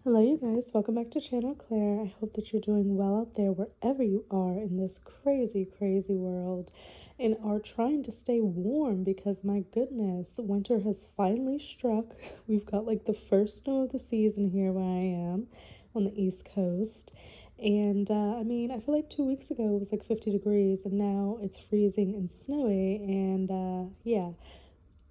Hello, you guys. Welcome back to Channel Claire. I hope that you're doing well out there wherever you are in this crazy, crazy world and are trying to stay warm because, my goodness, winter has finally struck. We've got like the first snow of the season here where I am on the East Coast. And I feel like 2 weeks ago it was like 50 degrees and now it's freezing and snowy. And yeah,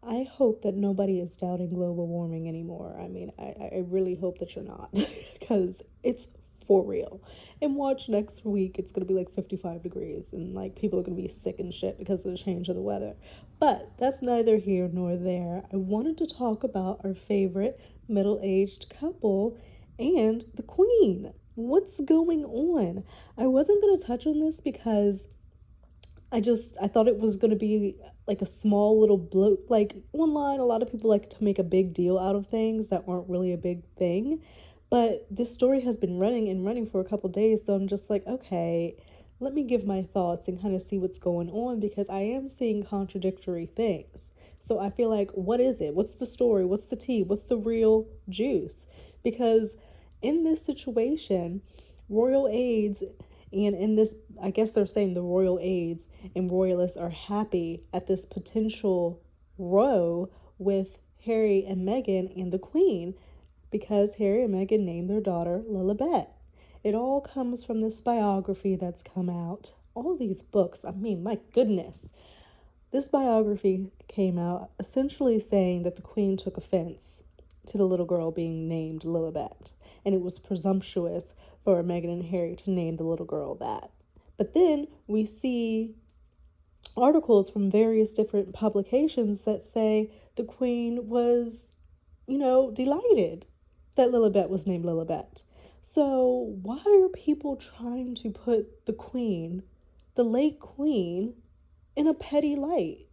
I hope that nobody is doubting global warming anymore. I really hope that you're not because it's for real. And watch next week, it's going to be like 55 degrees and like people are going to be sick and shit because of the change of the weather. But that's neither here nor there. I wanted to talk about our favorite middle aged couple and the Queen. What's going on? I wasn't going to touch on this because I thought it was gonna be like a small little bloat. Like online, a lot of people like to make a big deal out of things that aren't really a big thing. But this story has been running and running for a couple days, so I'm just like, okay, let me give my thoughts and kind of see what's going on because I am seeing contradictory things. So I feel like, what is it? What's the story? What's the tea? What's the real juice? Because in this situation, royal aides and in this, I guess they're saying the royal aides and royalists are happy at this potential row with Harry and Meghan and the Queen because Harry and Meghan named their daughter Lilibet. It all comes from this biography that's come out. All these books, my goodness. This biography came out essentially saying that the Queen took offense to the little girl being named Lilibet, and it was presumptuous for Meghan and Harry to name the little girl that. But then we see articles from various different publications that say the Queen was, delighted that Lilibet was named Lilibet. So why are people trying to put the Queen, the late Queen, in a petty light?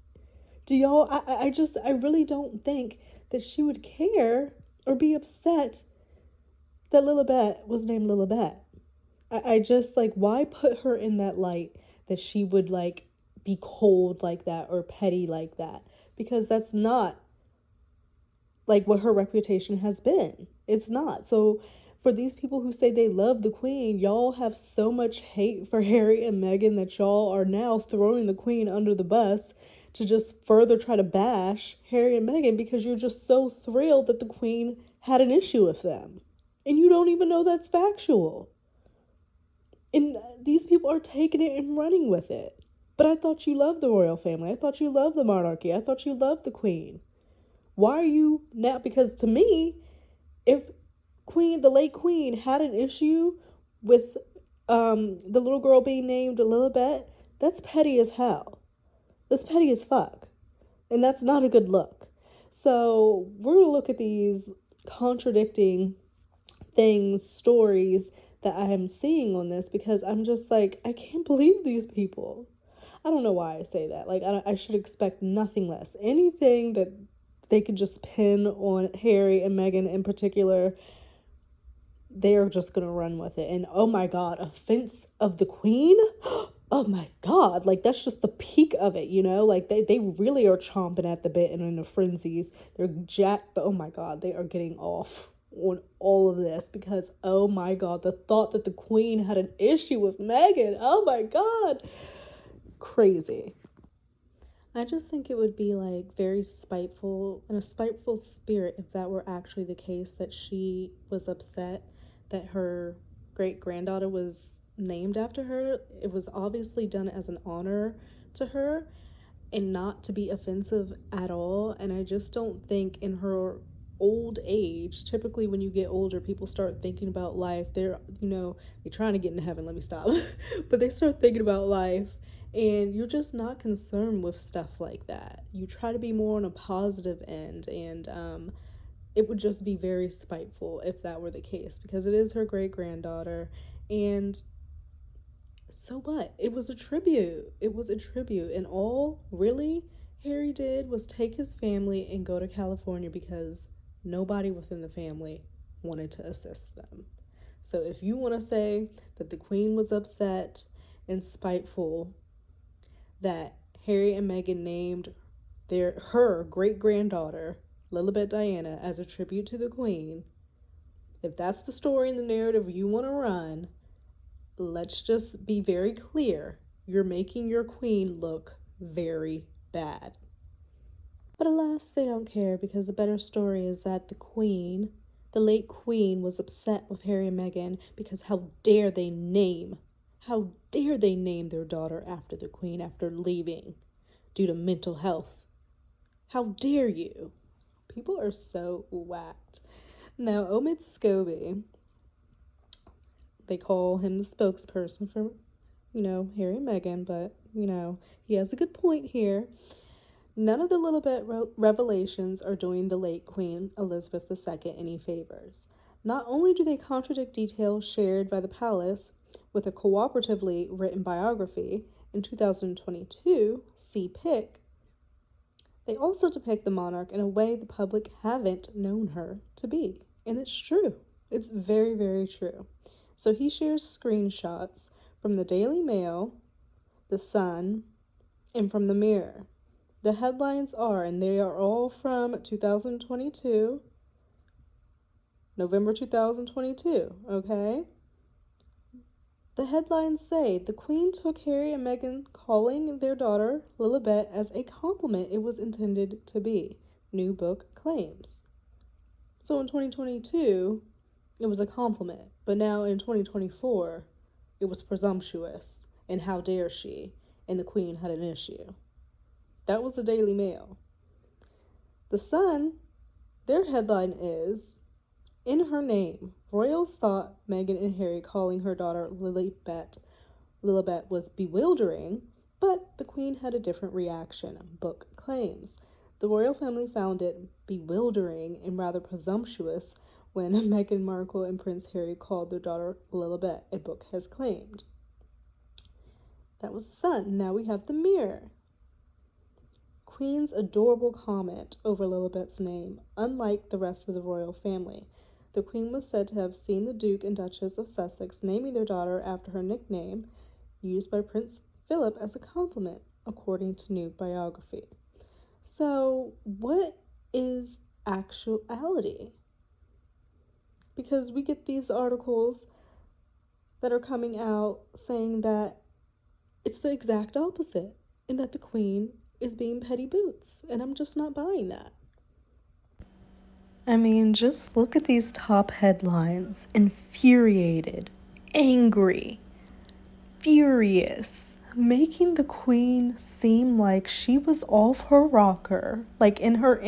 Do y'all? I really don't think that she would care or be upset that Lilibet was named Lilibet. I just like, why put her in that light that she would like be cold like that or petty like that? Because that's not like what her reputation has been. It's not. So for these people who say they love the Queen, y'all have so much hate for Harry and Meghan that y'all are now throwing the Queen under the bus to just further try to bash Harry and Meghan because you're just so thrilled that the Queen had an issue with them. And you don't even know that's factual. And these people are taking it and running with it. But I thought you loved the royal family. I thought you loved the monarchy. I thought you loved the Queen. Why are you now? Because to me, if the late Queen, had an issue with the little girl being named Lilibet, that's petty as hell. That's petty as fuck. And that's not a good look. So we're going to look at these contradicting things, stories that I am seeing on this because I'm just like, I can't believe these people. I don't know why I say that. Like, I should expect nothing less. Anything that they could just pin on Harry and Meghan in particular, they're just gonna run with it. And oh my god, offense of the Queen? Oh my god, like that's just the peak of it, Like they really are chomping at the bit and in the frenzies. They're jacked. Oh my god, they are getting off on all of this because oh my god, the thought that the Queen had an issue with Meghan. Oh my god. Crazy. I just think it would be like very spiteful, in a spiteful spirit, if that were actually the case, that she was upset that her great granddaughter was named after her. It was obviously done as an honor to her and not to be offensive at all. And I just don't think in her old age, typically when you get older, people start thinking about life. They're trying to get into heaven, let me stop. But they start thinking about life and you're just not concerned with stuff like that. You try to be more on a positive end, and it would just be very spiteful if that were the case because it is her great granddaughter. And so what? It was a tribute. It was a tribute. And all really Harry did was take his family and go to California because nobody within the family wanted to assist them. So if you want to say that the Queen was upset and spiteful that Harry and Meghan named her great granddaughter Lilibet Diana as a tribute to the Queen, If that's the story and the narrative you want to run, let's just be very clear. You're making your queen look very bad. But alas, they don't care, because the better story is that the queen, the late queen, was upset with Harry and Meghan because how dare they name their daughter after the queen after leaving due to mental health. How dare you? People are so whacked. Now, Omid Scobie, they call him the spokesperson for, Harry and Meghan, but, he has a good point here. None of the Lilibet revelations are doing the late Queen Elizabeth II any favors. Not only do they contradict details shared by the palace with a cooperatively written biography in 2022, see Pick, they also depict the monarch in a way the public haven't known her to be. And it's true. It's very, very true. So he shares screenshots from the Daily Mail, the Sun, and from the Mirror. The headlines are, and they are all from 2022, November 2022, okay? The headlines say the Queen took Harry and Meghan calling their daughter Lilibet as a compliment it was intended to be, new book claims. So in 2022, it was a compliment, but now in 2024, it was presumptuous, and how dare she, and the Queen had an issue. That was the Daily Mail. The Sun, their headline is, in her name, royals thought Meghan and Harry calling her daughter Lilibet was bewildering, but the Queen had a different reaction, book claims. The royal family found it bewildering and rather presumptuous when Meghan Markle and Prince Harry called their daughter Lilibet, a book has claimed. That was the Sun. Now we have the Mirror. Queen's adorable comment over Lilibet's name, unlike the rest of the royal family. The Queen was said to have seen the Duke and Duchess of Sussex naming their daughter after her nickname, used by Prince Philip as a compliment, according to new biography. So, what is actuality? Because we get these articles that are coming out saying that it's the exact opposite, and that the Queen is being petty boots, and I'm just not buying that. I mean, just look at these top headlines. Infuriated, angry, furious, making the Queen seem like she was off her rocker, like in her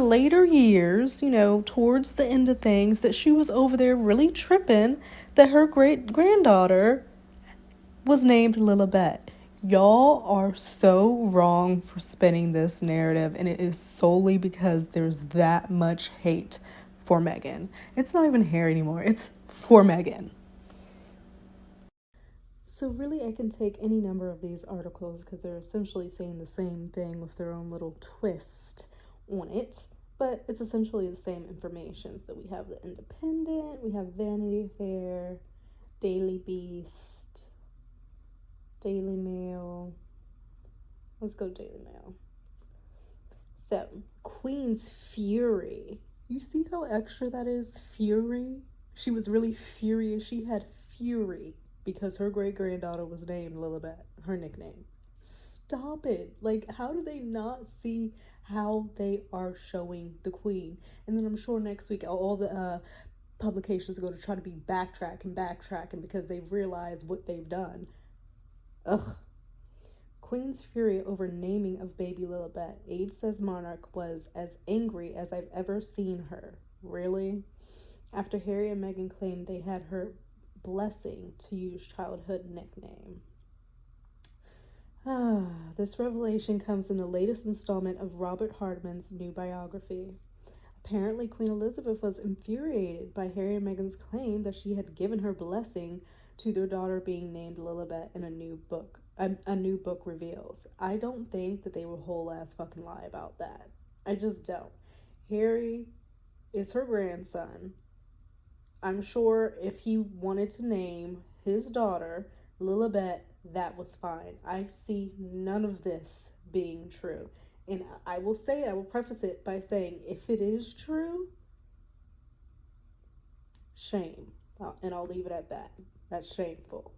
later years, towards the end of things, that she was over there really tripping that her great granddaughter was named Lilibet. Y'all are so wrong for spinning this narrative, and it is solely because there's that much hate for Meghan. It's not even Harry anymore, it's for Meghan. So really, I can take any number of these articles because they're essentially saying the same thing with their own little twist on it, but it's essentially the same information. So we have the Independent, we have Vanity Fair, Daily Beast, Daily Mail. Let's go Daily Mail. So, Queen's fury. You see how extra that is? Fury? She was really furious. She had fury because her great-granddaughter was named Lilibet, her nickname. Stop it. Like, how do they not see how they are showing the Queen? And then I'm sure next week all the publications are going to try to be backtracking because they've realized what they've done. Ugh. Queen's fury over naming of baby Lilibet. Aide says monarch was as angry as I've ever seen her. Really? After Harry and Meghan claimed they had her blessing to use childhood nickname. This revelation comes in the latest installment of Robert Hardman's new biography. Apparently, Queen Elizabeth was infuriated by Harry and Meghan's claim that she had given her blessing to their daughter being named Lilibet in a new book. A new book reveals. I don't think that they will whole ass fucking lie about that. I just don't. Harry is her grandson. I'm sure if he wanted to name his daughter Lilibet, that was fine. I see none of this being true. And I will preface it by saying, if it is true, Shame. And I'll leave it at that. That's shameful.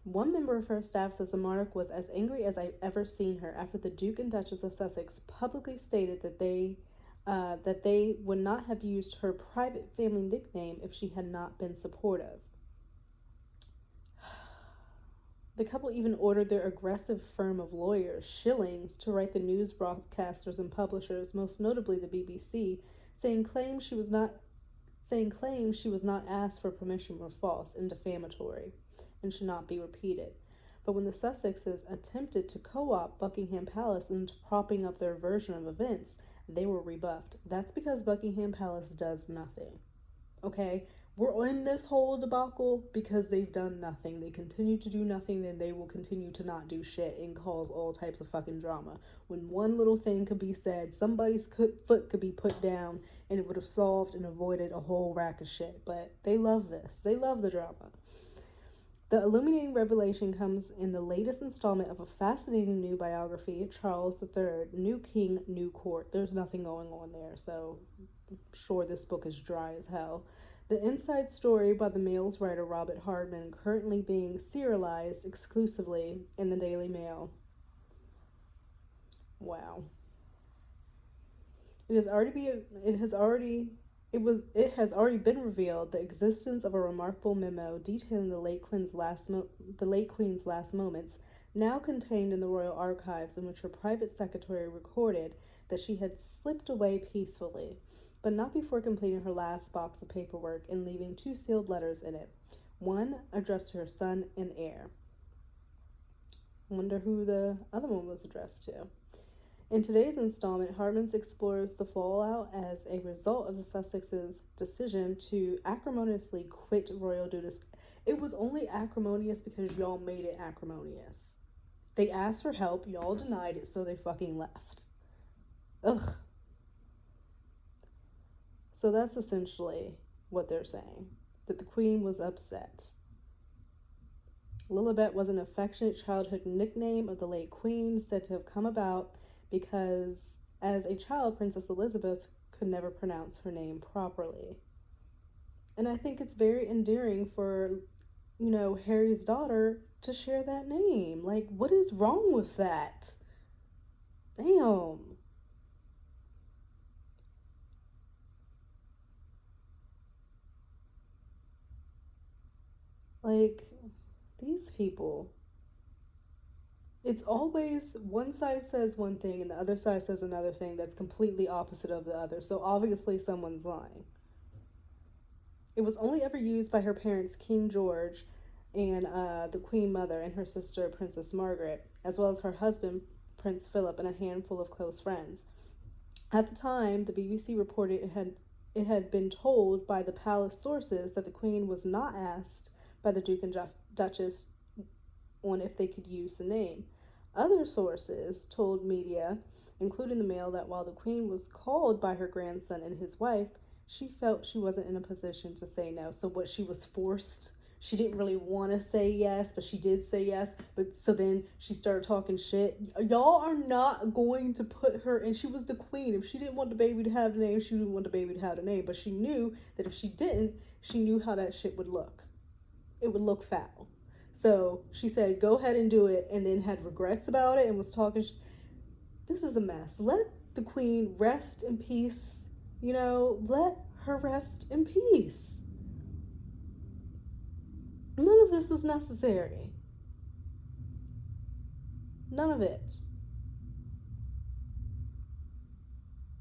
One member of her staff says the monarch was as angry as I've ever seen her after the Duke and Duchess of Sussex publicly stated that they would not have used her private family nickname if she had not been supportive. The couple even ordered their aggressive firm of lawyers, Shillings, to write the news broadcasters and publishers, most notably the BBC, saying claims she was not asked for permission were false and defamatory and should not be repeated. But when the Sussexes attempted to co-opt Buckingham Palace into propping up their version of events, they were rebuffed. That's because Buckingham Palace does nothing. Okay? We're in this whole debacle because they've done nothing. They continue to do nothing, then they will continue to not do shit and cause all types of fucking drama. When one little thing could be said, somebody's foot could be put down, and it would have solved and avoided a whole rack of shit. But they love this. They love the drama. The illuminating revelation comes in the latest installment of a fascinating new biography, Charles III, New King, New Court. There's nothing going on there, so I'm sure this book is dry as hell. The inside story by the Mail's writer Robert Hardman, currently being serialized exclusively in the Daily Mail. Wow. It has already been revealed the existence of a remarkable memo detailing the late Queen's last moments, now contained in the royal archives, in which her private secretary recorded that she had slipped away peacefully, but not before completing her last box of paperwork and leaving 2 sealed letters in it, one addressed to her son and heir. I wonder who the other one was addressed to. In today's installment, Hardman explores the fallout as a result of the Sussexes' decision to acrimoniously quit royal duties. It was only acrimonious because y'all made it acrimonious. They asked for help, y'all denied it, so they fucking left. Ugh. So that's essentially what they're saying, that the Queen was upset. Lilibet was an affectionate childhood nickname of the late Queen, said to have come about because as a child, Princess Elizabeth could never pronounce her name properly. And I think it's very endearing for, Harry's daughter to share that name. Like, what is wrong with that? Damn. Like, these people. It's always one side says one thing and the other side says another thing that's completely opposite of the other. So obviously someone's lying. It was only ever used by her parents, King George, and the Queen Mother, and her sister, Princess Margaret, as well as her husband, Prince Philip, and a handful of close friends. At the time, the BBC reported it had been told by the palace sources that the Queen was not asked by the Duke and Duchess on if they could use the name. Other sources told media, including the Mail, that while the Queen was called by her grandson and his wife, she felt she wasn't in a position to say no. So what, she was forced? She didn't really want to say yes, but she did say yes. But so then she started talking shit. Y'all are not going to put her in. She was the Queen. If she didn't want the baby to have the name, she didn't want the baby to have the name. But she knew that if she didn't, she knew how that shit would look. It would look foul. So she said, go ahead and do it, and then had regrets about it and was talking. This is a mess. Let the Queen rest in peace. Let her rest in peace. None of this is necessary. None of it.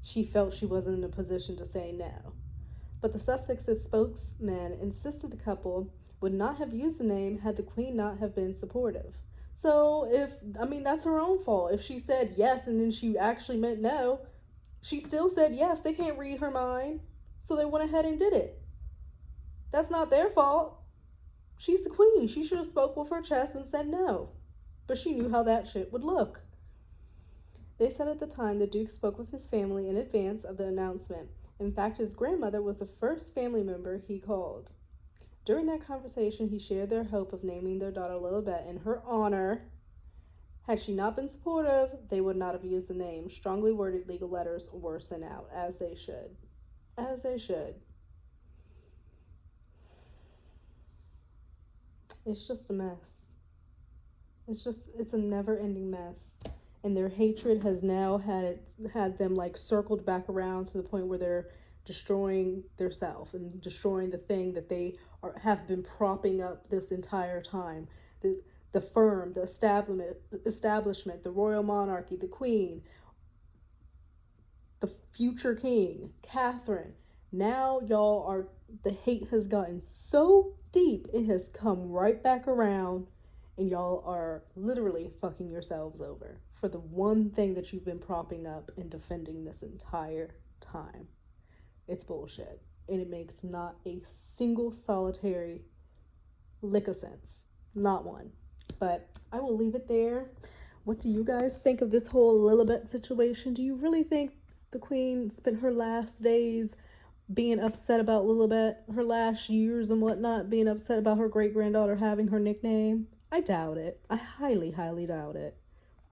She felt she wasn't in a position to say no. But the Sussexes spokesman insisted the couple would not have used the name had the Queen not have been supportive. So that's her own fault. If she said yes and then she actually meant no, she still said yes. They can't read her mind. So they went ahead and did it. That's not their fault. She's the Queen. She should have spoke with her chest and said no. But she knew how that shit would look. They said at the time the Duke spoke with his family in advance of the announcement. In fact, his grandmother was the first family member he called. During that conversation, he shared their hope of naming their daughter Lilibet in her honor. Had she not been supportive, they would not have used the name. Strongly worded legal letters were sent out, as they should. As they should. It's just a mess. It's a never-ending mess. And their hatred has now had them like circled back around to the point where they're destroying themselves and destroying the thing that they have been propping up this entire time. The the firm, the establishment, the royal monarchy, the queen, the future king, Catherine. Now y'all are the hate has gotten so deep it has come right back around, and y'all are literally fucking yourselves over for the one thing that you've been propping up and defending this entire time. It's bullshit. And it makes not a single solitary lick of sense. Not one. But I will leave it there. What do you guys think of this whole Lilibet situation? Do you really think the queen spent her last days being upset about Lilibet, her last years and whatnot, being upset about her great granddaughter having her nickname? I doubt it. I highly, highly doubt it.